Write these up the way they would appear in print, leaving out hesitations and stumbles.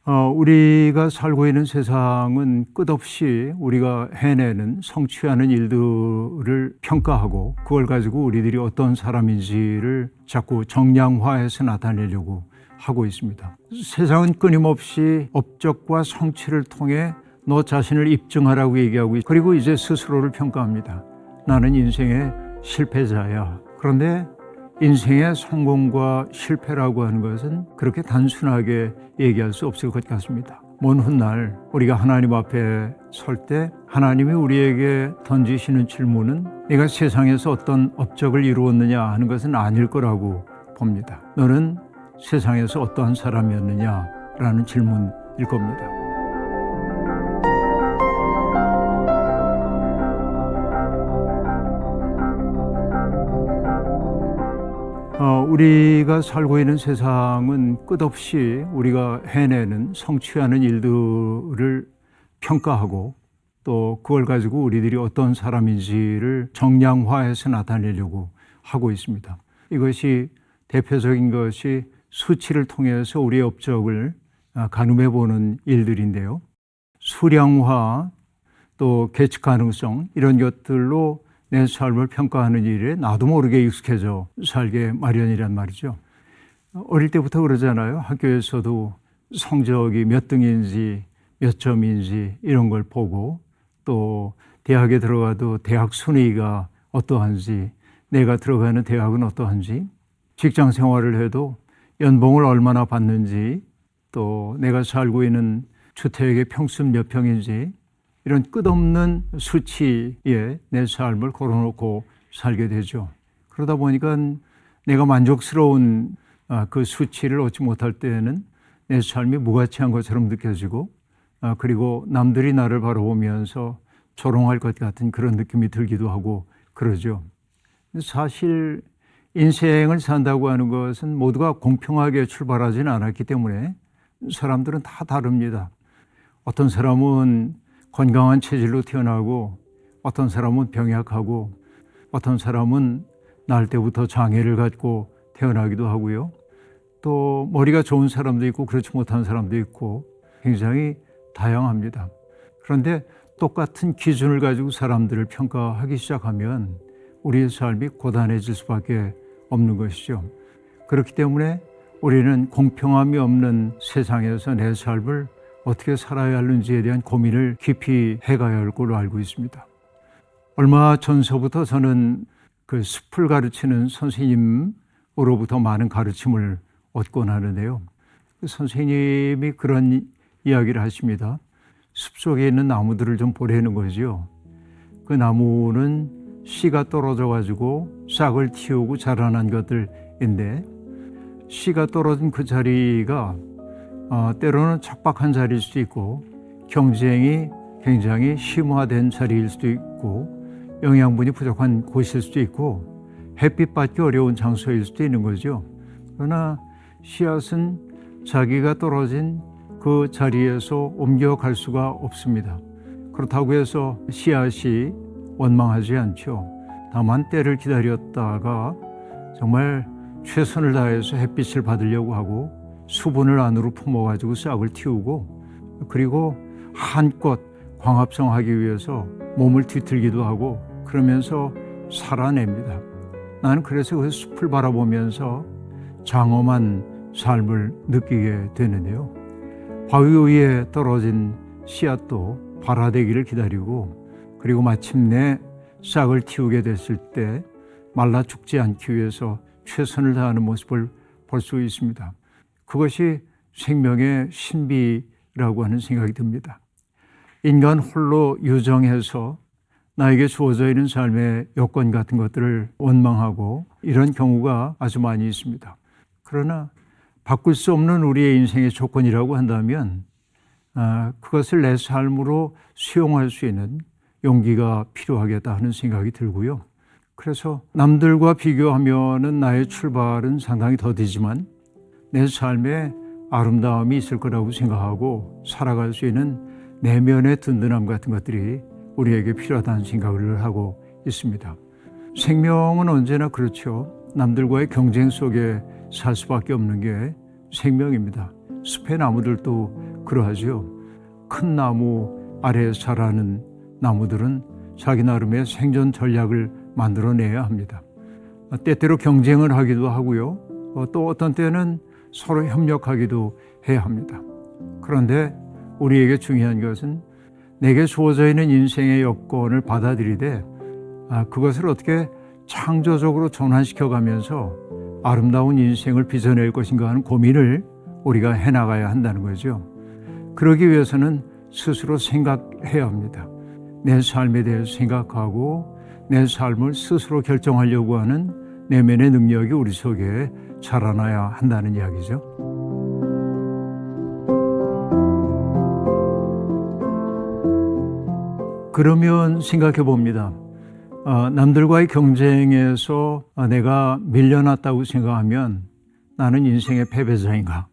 우리가 살고 있는 세상은 끝없이 우리가 해내는 성취하는 일들을 평가하고 그걸 가지고 우리들이 어떤 사람인지를 자꾸 정량화해서 나타내려고 하고 있습니다. 세상은 끊임없이 업적과 성취를 통해 너 자신을 입증하라고 얘기하고 그리고 이제 스스로를 평가합니다. 나는 인생의 실패자야. 그런데 인생의 성공과 실패라고 하는 것은 그렇게 단순하게 얘기할 수 없을 것 같습니다. 먼 훗날 우리가 하나님 앞에 설 때 하나님이 우리에게 던지시는 질문은 내가 세상에서 어떤 업적을 이루었느냐 하는 것은 아닐 거라고 봅니다. 너는 세상에서 어떠한 사람이었느냐라는 질문일 겁니다. 우리가 살고 있는 세상은 끝없이 우리가 해내는 성취하는 일들을 평가하고 또 그걸 가지고 우리들이 어떤 사람인지를 정량화해서 나타내려고 하고 있습니다. 이것이 대표적인 것이 수치를 통해서 우리의 업적을 가늠해 보는 일들인데요. 수량화 또 계측 가능성 이런 것들로 내 삶을 평가하는 일에 나도 모르게 익숙해져 살게 마련이란 말이죠. 어릴 때부터 그러잖아요. 학교에서도 성적이 몇 등인지 몇 점인지 이런 걸 보고 또 대학에 들어가도 대학 순위가 어떠한지 내가 들어가는 대학은 어떠한지 직장 생활을 해도 연봉을 얼마나 받는지 또 내가 살고 있는 주택의 평수 몇 평인지 이런 끝없는 수치에 내 삶을 걸어놓고 살게 되죠. 그러다 보니까 내가 만족스러운 그 수치를 얻지 못할 때에는 내 삶이 무가치한 것처럼 느껴지고 그리고 남들이 나를 바라보면서 조롱할 것 같은 그런 느낌이 들기도 하고 그러죠. 사실 인생을 산다고 하는 것은 모두가 공평하게 출발하지는 않았기 때문에 사람들은 다 다릅니다. 어떤 사람은 건강한 체질로 태어나고 어떤 사람은 병약하고 어떤 사람은 날 때부터 장애를 갖고 태어나기도 하고요. 또 머리가 좋은 사람도 있고 그렇지 못한 사람도 있고 굉장히 다양합니다. 그런데 똑같은 기준을 가지고 사람들을 평가하기 시작하면 우리의 삶이 고단해질 수밖에 없는 것이죠. 그렇기 때문에 우리는 공평함이 없는 세상에서 내 삶을 어떻게 살아야 하는지에 대한 고민을 깊이 해가야 할 걸로 알고 있습니다. 얼마 전서부터 저는 그 숲을 가르치는 선생님으로부터 많은 가르침을 얻곤 하는데요. 그 선생님이 그런 이야기를 하십니다. 숲속에 있는 나무들을 좀 보라는 거죠. 그 나무는 씨가 떨어져 가지고 싹을 틔우고 자라난 것들인데 씨가 떨어진 그 자리가 때로는 척박한 자리일 수도 있고 경쟁이 굉장히 심화된 자리일 수도 있고 영양분이 부족한 곳일 수도 있고 햇빛 받기 어려운 장소일 수도 있는 거죠. 그러나 씨앗은 자기가 떨어진 그 자리에서 옮겨갈 수가 없습니다. 그렇다고 해서 씨앗이 원망하지 않죠. 다만 때를 기다렸다가 정말 최선을 다해서 햇빛을 받으려고 하고 수분을 안으로 품어가지고 싹을 틔우고 그리고 한껏 광합성하기 위해서 몸을 뒤틀기도 하고 그러면서 살아냅니다. 나는 그래서 그 숲을 바라보면서 장엄한 삶을 느끼게 되는데요. 바위 위에 떨어진 씨앗도 발화되기를 기다리고 그리고 마침내 싹을 틔우게 됐을 때 말라 죽지 않기 위해서 최선을 다하는 모습을 볼 수 있습니다. 그것이 생명의 신비라고 하는 생각이 듭니다. 인간 홀로 유정해서 나에게 주어져 있는 삶의 여건 같은 것들을 원망하고 이런 경우가 아주 많이 있습니다. 그러나 바꿀 수 없는 우리의 인생의 조건이라고 한다면 그것을 내 삶으로 수용할 수 있는 용기가 필요하겠다 하는 생각이 들고요. 그래서 남들과 비교하면은 나의 출발은 상당히 더디지만 내 삶에 아름다움이 있을 거라고 생각하고 살아갈 수 있는 내면의 든든함 같은 것들이 우리에게 필요하다는 생각을 하고 있습니다. 생명은 언제나 그렇죠. 남들과의 경쟁 속에 살 수밖에 없는 게 생명입니다. 숲의 나무들도 그러하죠. 큰 나무 아래에 자라는 나무들은 자기 나름의 생존 전략을 만들어내야 합니다. 때때로 경쟁을 하기도 하고요. 또 어떤 때는 서로 협력하기도 해야 합니다. 그런데 우리에게 중요한 것은 내게 주어져 있는 인생의 여건을 받아들이되 그것을 어떻게 창조적으로 전환시켜가면서 아름다운 인생을 빚어낼 것인가 하는 고민을 우리가 해나가야 한다는 거죠. 그러기 위해서는 스스로 생각해야 합니다. 내 삶에 대해서 생각하고 내 삶을 스스로 결정하려고 하는 내면의 능력이 우리 속에 자라나야 한다는 이야기죠. 그러면 생각해 봅니다. 남들과의 경쟁에서 내가 밀려났다고 생각하면 나는 인생의 패배자인가?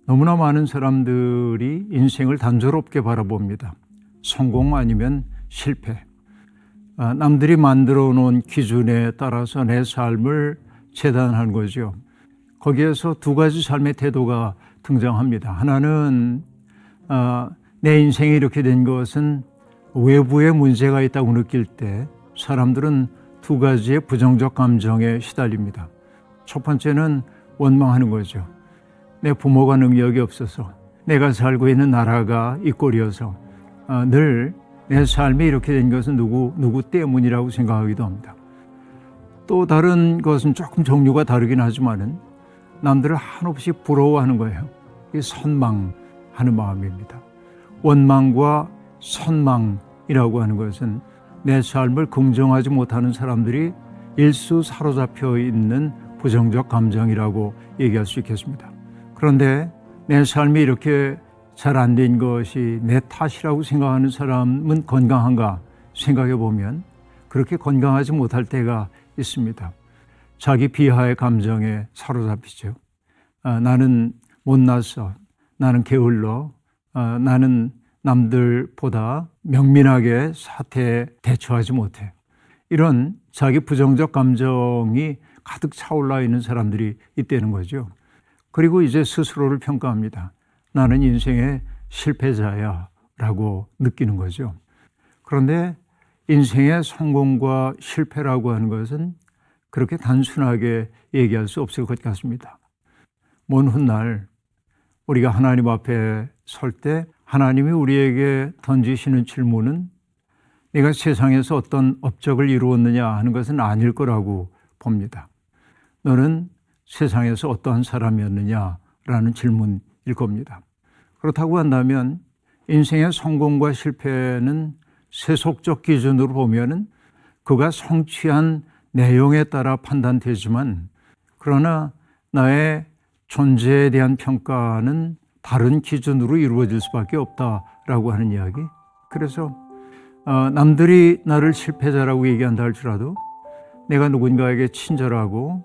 너무나 많은 사람들이 인생을 단조롭게 바라봅니다. 성공 아니면 실패. 남들이 만들어 놓은 기준에 따라서 내 삶을 재단한 거죠. 거기에서 두 가지 삶의 태도가 등장합니다. 하나는 내 인생이 이렇게 된 것은 외부에 문제가 있다고 느낄 때 사람들은 두 가지의 부정적 감정에 시달립니다. 첫 번째는 원망하는 거죠. 내 부모가 능력이 없어서, 내가 살고 있는 나라가 이 꼴이어서 늘 내 삶이 이렇게 된 것은 누구 때문이라고 생각하기도 합니다. 또 다른 것은 조금 종류가 다르긴 하지만은 남들을 한없이 부러워하는 거예요. 이게 선망하는 마음입니다. 원망과 선망이라고 하는 것은 내 삶을 긍정하지 못하는 사람들이 일수 사로잡혀 있는 부정적 감정이라고 얘기할 수 있겠습니다. 그런데 내 삶이 이렇게 잘 안 된 것이 내 탓이라고 생각하는 사람은 건강한가 생각해 보면 그렇게 건강하지 못할 때가 있습니다. 자기 비하의 감정에 사로잡히죠. 나는 못났어. 나는 게을러. 나는 남들보다 명민하게 사태에 대처하지 못해. 이런 자기 부정적 감정이 가득 차올라 있는 사람들이 있다는 거죠. 그리고 이제 스스로를 평가합니다. 나는 인생의 실패자야 라고 느끼는 거죠. 그런데 인생의 성공과 실패라고 하는 것은 그렇게 단순하게 얘기할 수 없을 것 같습니다. 먼 훗날 우리가 하나님 앞에 설 때 하나님이 우리에게 던지시는 질문은 내가 세상에서 어떤 업적을 이루었느냐 하는 것은 아닐 거라고 봅니다. 너는 세상에서 어떠한 사람이었느냐라는 질문일 겁니다. 그렇다고 한다면 인생의 성공과 실패는 세속적 기준으로 보면은 그가 성취한 내용에 따라 판단되지만 그러나 나의 존재에 대한 평가는 다른 기준으로 이루어질 수밖에 없다라고 하는 이야기. 그래서 남들이 나를 실패자라고 얘기한다 할지라도 내가 누군가에게 친절하고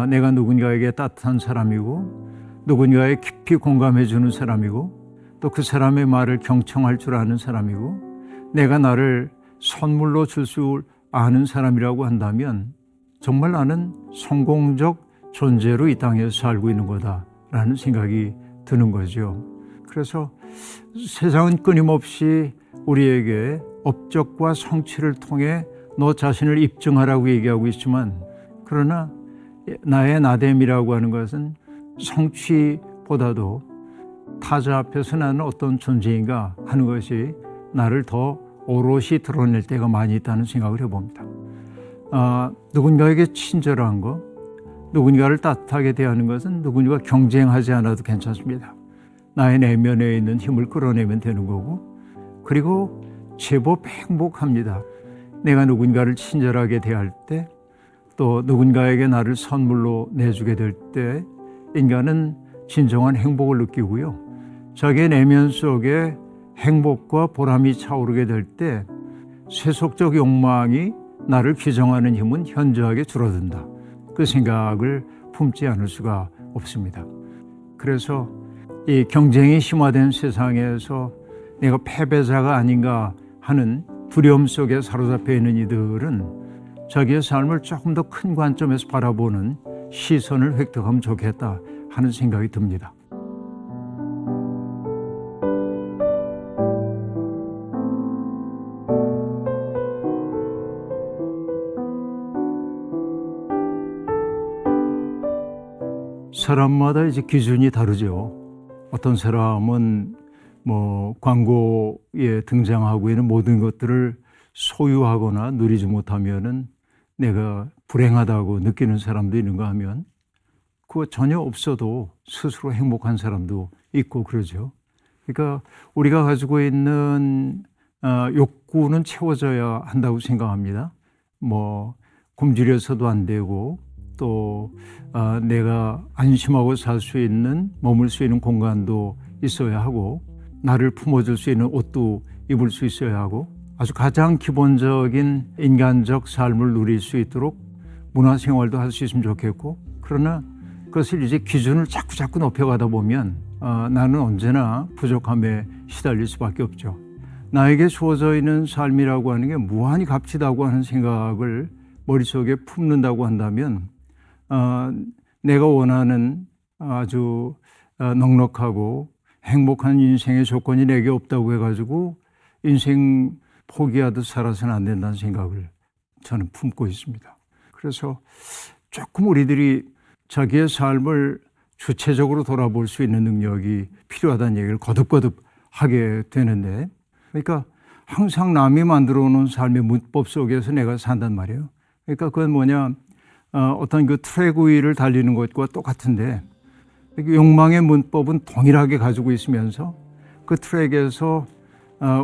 내가 누군가에게 따뜻한 사람이고 누군가에 깊이 공감해 주는 사람이고 또 그 사람의 말을 경청할 줄 아는 사람이고 내가 나를 선물로 줄 수 아는 사람이라고 한다면 정말 나는 성공적 존재로 이 땅에서 살고 있는 거다라는 생각이 드는 거죠. 그래서 세상은 끊임없이 우리에게 업적과 성취를 통해 너 자신을 입증하라고 얘기하고 있지만 그러나 나의 나됨이라고 하는 것은 성취보다도 타자 앞에서 나는 어떤 존재인가 하는 것이 나를 더 오롯이 드러낼 때가 많이 있다는 생각을 해봅니다. 누군가에게 친절한 거, 누군가를 따뜻하게 대하는 것은 누군가 경쟁하지 않아도 괜찮습니다. 나의 내면에 있는 힘을 끌어내면 되는 거고 그리고 제법 행복합니다. 내가 누군가를 친절하게 대할 때 또 누군가에게 나를 선물로 내주게 될 때 인간은 진정한 행복을 느끼고요. 자기의 내면 속에 행복과 보람이 차오르게 될 때 세속적 욕망이 나를 규정하는 힘은 현저하게 줄어든다. 그 생각을 품지 않을 수가 없습니다. 그래서 이 경쟁이 심화된 세상에서 내가 패배자가 아닌가 하는 두려움 속에 사로잡혀 있는 이들은 자기의 삶을 조금 더 큰 관점에서 바라보는 시선을 획득하면 좋겠다 하는 생각이 듭니다. 사람마다 이제 기준이 다르죠. 어떤 사람은 뭐 광고에 등장하고 있는 모든 것들을 소유하거나 누리지 못하면은 내가 불행하다고 느끼는 사람도 있는가 하면 그거 전혀 없어도 스스로 행복한 사람도 있고 그러죠. 그러니까 우리가 가지고 있는 욕구는 채워져야 한다고 생각합니다. 뭐 굶주려서도 안 되고 또 내가 안심하고 살 수 있는 머물 수 있는 공간도 있어야 하고 나를 품어줄 수 있는 옷도 입을 수 있어야 하고 아주 가장 기본적인 인간적 삶을 누릴 수 있도록 문화생활도 할 수 있으면 좋겠고 그러나 그것을 이제 기준을 자꾸 높여가다 보면 나는 언제나 부족함에 시달릴 수밖에 없죠. 나에게 주어져 있는 삶이라고 하는 게 무한히 값지다고 하는 생각을 머릿속에 품는다고 한다면 내가 원하는 아주 넉넉하고 행복한 인생의 조건이 내게 없다고 해가지고 인생 포기하듯 살아서는 안 된다는 생각을 저는 품고 있습니다. 그래서 조금 우리들이 자기의 삶을 주체적으로 돌아볼 수 있는 능력이 필요하다는 얘기를 거듭거듭 하게 되는데 그러니까 항상 남이 만들어 놓은 삶의 문법 속에서 내가 산단 말이에요. 그러니까 그건 뭐냐 어떤 그 트랙 위를 달리는 것과 똑같은데 욕망의 문법은 동일하게 가지고 있으면서 그 트랙에서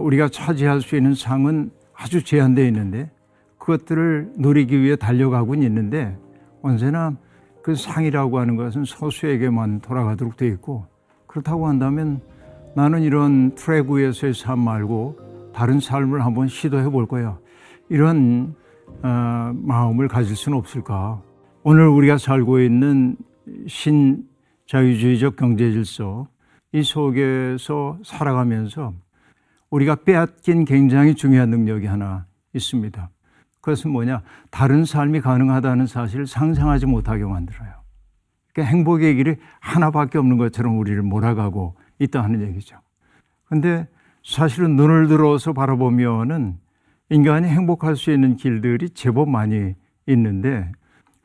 우리가 차지할 수 있는 상은 아주 제한되어 있는데 그것들을 누리기 위해 달려가고는 있는데 언제나 그 상이라고 하는 것은 소수에게만 돌아가도록 되어 있고 그렇다고 한다면 나는 이런 트랙 위에서의 삶 말고 다른 삶을 한번 시도해 볼 거야. 이런 마음을 가질 수는 없을까? 오늘 우리가 살고 있는 신자유주의적 경제질서 이 속에서 살아가면서 우리가 빼앗긴 굉장히 중요한 능력이 하나 있습니다. 그것은 뭐냐? 다른 삶이 가능하다는 사실을 상상하지 못하게 만들어요. 그러니까 행복의 길이 하나밖에 없는 것처럼 우리를 몰아가고 있다 하는 얘기죠. 그런데 사실은 눈을 들어서 바라보면은 인간이 행복할 수 있는 길들이 제법 많이 있는데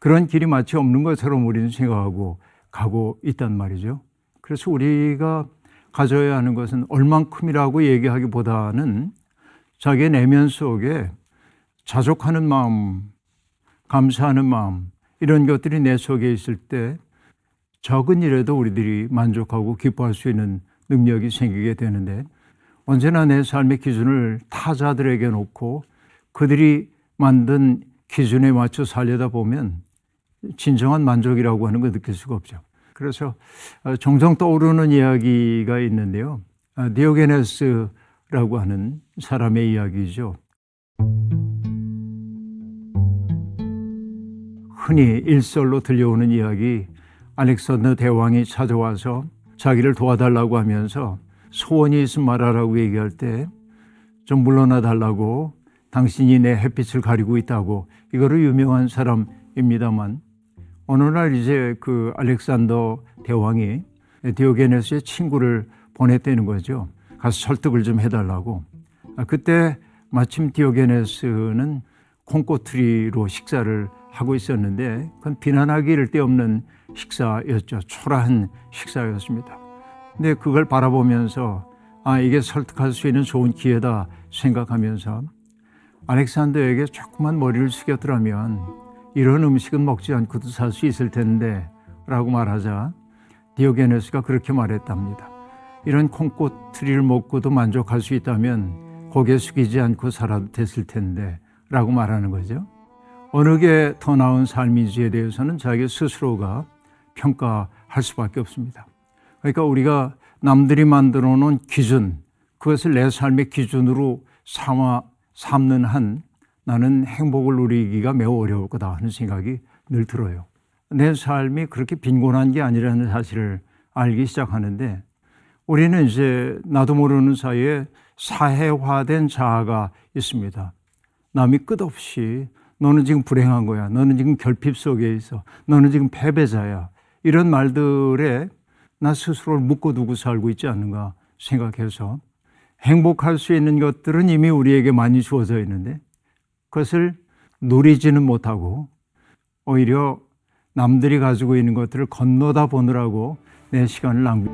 그런 길이 마치 없는 것처럼 우리는 생각하고 가고 있단 말이죠. 그래서 우리가 가져야 하는 것은 얼만큼이라고 얘기하기보다는 자기의 내면 속에 자족하는 마음, 감사하는 마음 이런 것들이 내 속에 있을 때 적은 일에도 우리들이 만족하고 기뻐할 수 있는 능력이 생기게 되는데 언제나 내 삶의 기준을 타자들에게 놓고 그들이 만든 기준에 맞춰 살려다 보면 진정한 만족이라고 하는 걸 느낄 수가 없죠. 그래서 종종 떠오르는 이야기가 있는데요. 디오게네스라고 하는 사람의 이야기죠. 흔히 일설로 들려오는 이야기, 알렉산더 대왕이 찾아와서 자기를 도와달라고 하면서 소원이 있으면 말하라고 얘기할 때 좀 물러나 달라고 당신이 내 햇빛을 가리고 있다고 이거로 유명한 사람입니다만 어느 날 이제 그 알렉산더 대왕이 디오게네스의 친구를 보냈다는 거죠. 가서 설득을 좀 해달라고. 그때 마침 디오게네스는 콩고트리로 식사를 하고 있었는데 그건 비난하기 이를 데 없는 식사였죠. 초라한 식사였습니다. 근데 그걸 바라보면서 이게 설득할 수 있는 좋은 기회다 생각하면서 알렉산더에게 조금만 머리를 숙였더라면 이런 음식은 먹지 않고도 살 수 있을 텐데 라고 말하자 디오게네스가 그렇게 말했답니다. 이런 콩고트리를 먹고도 만족할 수 있다면 고개 숙이지 않고 살아도 됐을 텐데 라고 말하는 거죠. 어느 게 더 나은 삶인지에 대해서는 자기 스스로가 평가할 수밖에 없습니다. 그러니까 우리가 남들이 만들어 놓은 기준, 그것을 내 삶의 기준으로 삼는 한 나는 행복을 누리기가 매우 어려울 거다 하는 생각이 늘 들어요. 내 삶이 그렇게 빈곤한 게 아니라는 사실을 알기 시작하는데 우리는 이제 나도 모르는 사이에 사회화된 자아가 있습니다. 남이 끝없이 너는 지금 불행한 거야. 너는 지금 결핍 속에 있어. 너는 지금 패배자야. 이런 말들에 나 스스로를 묶어두고 살고 있지 않는가 생각해서 행복할 수 있는 것들은 이미 우리에게 많이 주어져 있는데 그것을 누리지는 못하고 오히려 남들이 가지고 있는 것들을 건너다 보느라고 내 시간을 낭비.